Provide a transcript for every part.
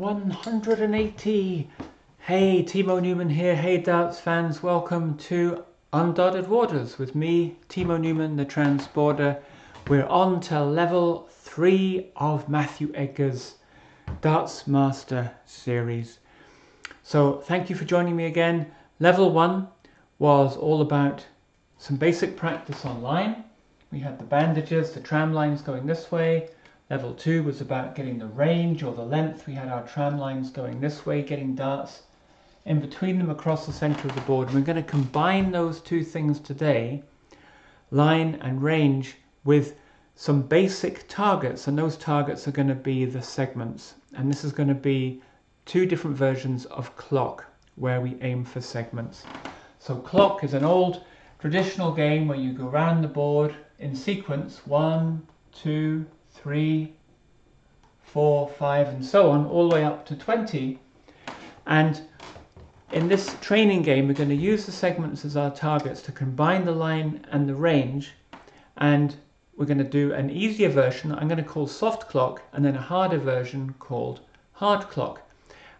180. Hey, Timo Newman here. Hey, darts fans, welcome to Undotted Waters with me, Timo Newman, the transporter. We're on to level 3 of Matthew Edgar's Darts Master series. So thank you for joining me again. Level 1 was all about some basic practice online. We had the bandages, the tram lines going this way. Level 2 was about getting the range or the length. We had our tram lines going this way, getting darts in between them across the center of the board. And we're going to combine those two things today, line and range, with some basic targets. And those targets are going to be the segments. And this is going to be two different versions of clock where we aim for segments. So clock is an old traditional game where you go around the board in sequence, 1, 2, 3, 4, 5 and so on, all the way up to 20. And in this training game we're going to use the segments as our targets to combine the line and the range, and we're going to do an easier version I'm going to call soft clock, and then a harder version called hard clock.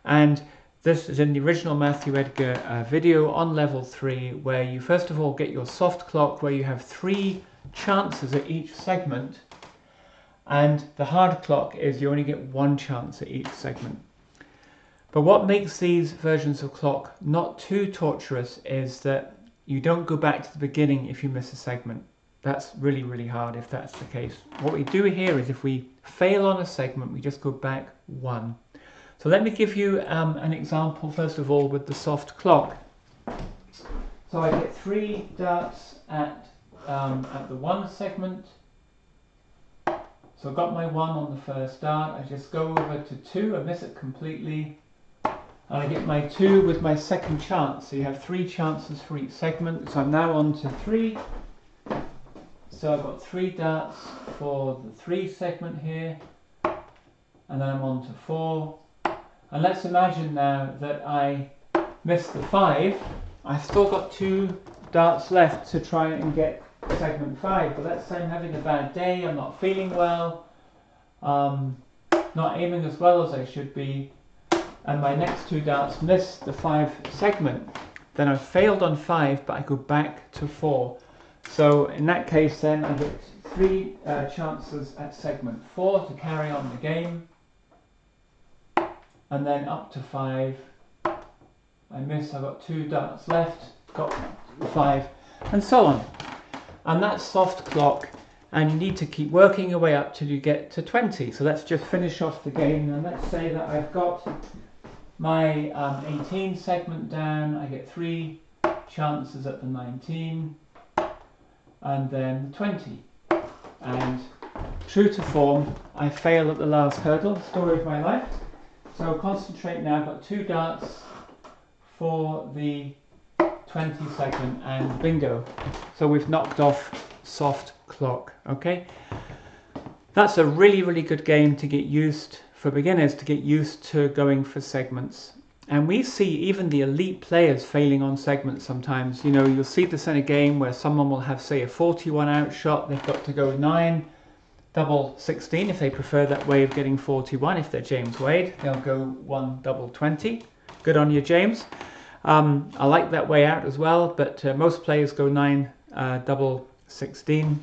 And this is in the original Matthew Edgar video on level 3, where you first of all get your soft clock, where you have 3 chances at each segment. And the hard clock is you only get 1 chance at each segment. But what makes these versions of clock not too torturous is that you don't go back to the beginning if you miss a segment. That's really, really hard if that's the case. What we do here is if we fail on a segment, we just go back 1. So let me give you an example first of all with the soft clock. So I get 3 darts at the 1 segment. So I've got my 1 on the first dart. I just go over to 2, I miss it completely. And I get my 2 with my second chance. So you have 3 chances for each segment. So I'm now on to 3. So I've got 3 darts for the 3 segment here. And then I'm on to 4. And let's imagine now that I missed the 5. I've still got 2 darts left to try and get segment 5, but let's say I'm having a bad day, I'm not feeling well, not aiming as well as I should be, and my next 2 darts miss the 5 segment. Then I've failed on 5, but I go back to 4. So in that case then I get 3 chances at segment 4 to carry on the game, and then up to 5 I miss, I've got 2 darts left, got 5, and so on. And that's soft clock, and you need to keep working your way up till you get to 20. So let's just finish off the game, and let's say that I've got my 18 segment down. I get 3 chances at the 19 and then the 20, and true to form I fail at the last hurdle. Story of my life. So concentrate now. I've got 2 darts for the 20 segment and bingo. So we've knocked off soft clock. Okay, that's a really, really good game to get used, for beginners to get used to going for segments. And we see even the elite players failing on segments sometimes. You know, you'll see this in a game where someone will have, say, a 41 out shot. They've got to go 9 double 16 if they prefer that way of getting 41. If they're James Wade, they'll go 1 double 20. Good on you, James. I like that way out as well, but most players go 9 double 16.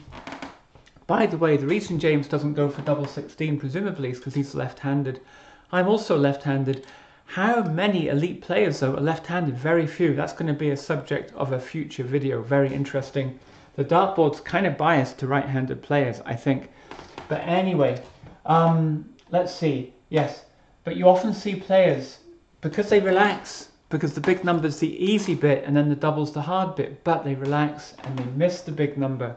By the way, the reason James doesn't go for double 16 presumably is because he's left-handed. I'm also left-handed. How many elite players though are left-handed? Very few. That's going to be a subject of a future video. Very interesting. The dartboard's kind of biased to right-handed players, I think. But anyway, let's see. Yes, but you often see players, because they relax, because the big number's the easy bit and then the double's the hard bit, but they relax and they miss the big number.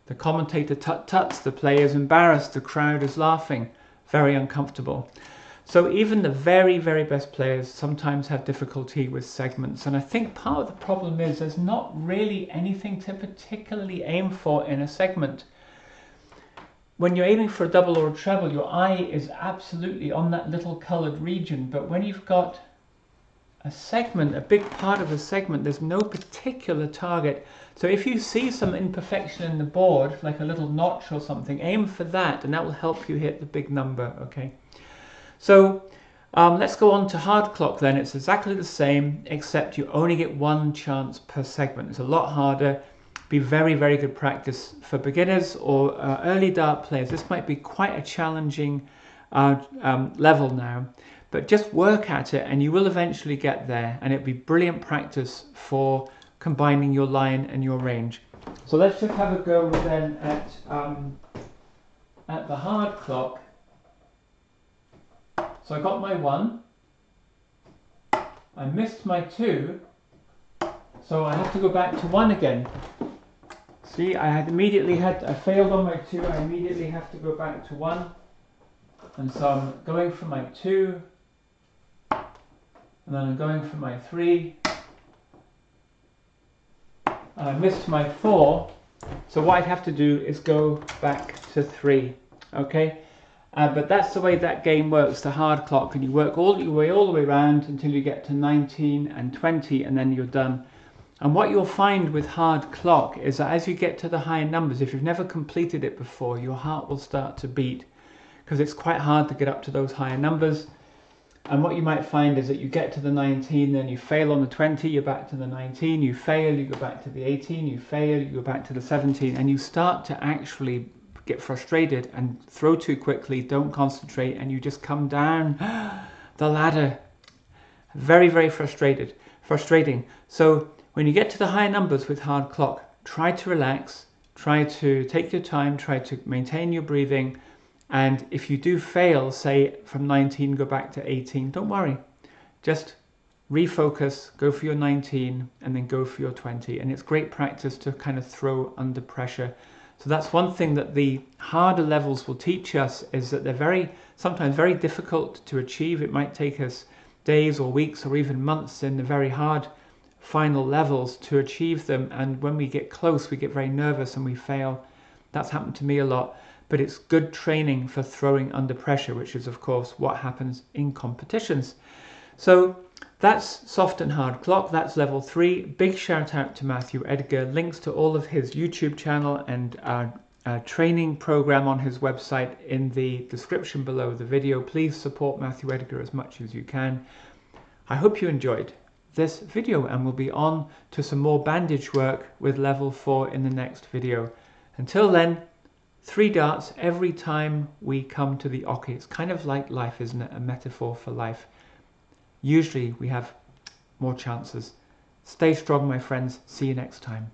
The commentator tut-tuts, the player's embarrassed, the crowd is laughing, very uncomfortable. So even the very, very best players sometimes have difficulty with segments, and I think part of the problem is there's not really anything to particularly aim for in a segment. When you're aiming for a double or a treble, your eye is absolutely on that little coloured region, but when you've got a segment, a big part of a segment, there's no particular target. So if you see some imperfection in the board, like a little notch or something, aim for that and that will help you hit the big number. Okay, so Let's go on to hard clock then. It's exactly the same, except you only get one chance per segment. It's a lot harder. Be very, very good practice for beginners or early dart players. This might be quite a challenging level now, but just work at it and you will eventually get there, and it'll be brilliant practice for combining your line and your range. So let's just have a go then at the hard clock. So I got my 1, I missed my 2, so I have to go back to 1 again. See, I failed on my 2, I immediately have to go back to 1. And so I'm going for my 2, and then I'm going for my 3, and I missed my 4, so what I'd have to do is go back to 3, okay? But that's the way that game works, the hard clock, and you work all the way around until you get to 19 and 20, and then you're done. And what you'll find with hard clock is that as you get to the higher numbers, if you've never completed it before, your heart will start to beat, because it's quite hard to get up to those higher numbers. And what you might find is that you get to the 19, then you fail on the 20, you're back to the 19, you fail, you go back to the 18, you fail, you go back to the 17, and you start to actually get frustrated and throw too quickly, don't concentrate, and you just come down the ladder. Very, very frustrating. So when you get to the higher numbers with hard clock, try to relax, try to take your time, try to maintain your breathing. And if you do fail, say from 19, go back to 18, don't worry. Just refocus, go for your 19, and then go for your 20. And it's great practice to kind of throw under pressure. So that's one thing that the harder levels will teach us, is that they're sometimes very difficult to achieve. It might take us days or weeks or even months in the very hard final levels to achieve them. And when we get close, we get very nervous and we fail. That's happened to me a lot. But it's good training for throwing under pressure, which is, of course, what happens in competitions. So that's soft and hard clock. That's level 3. Big shout out to Matthew Edgar. Links to all of his YouTube channel and training program on his website in the description below the video. Please support Matthew Edgar as much as you can. I hope you enjoyed this video, and we'll be on to some more bandage work with level 4 in the next video. Until then, 3 darts every time we come to the oche. It's kind of like life, isn't it? A metaphor for life. Usually we have more chances. Stay strong, my friends. See you next time.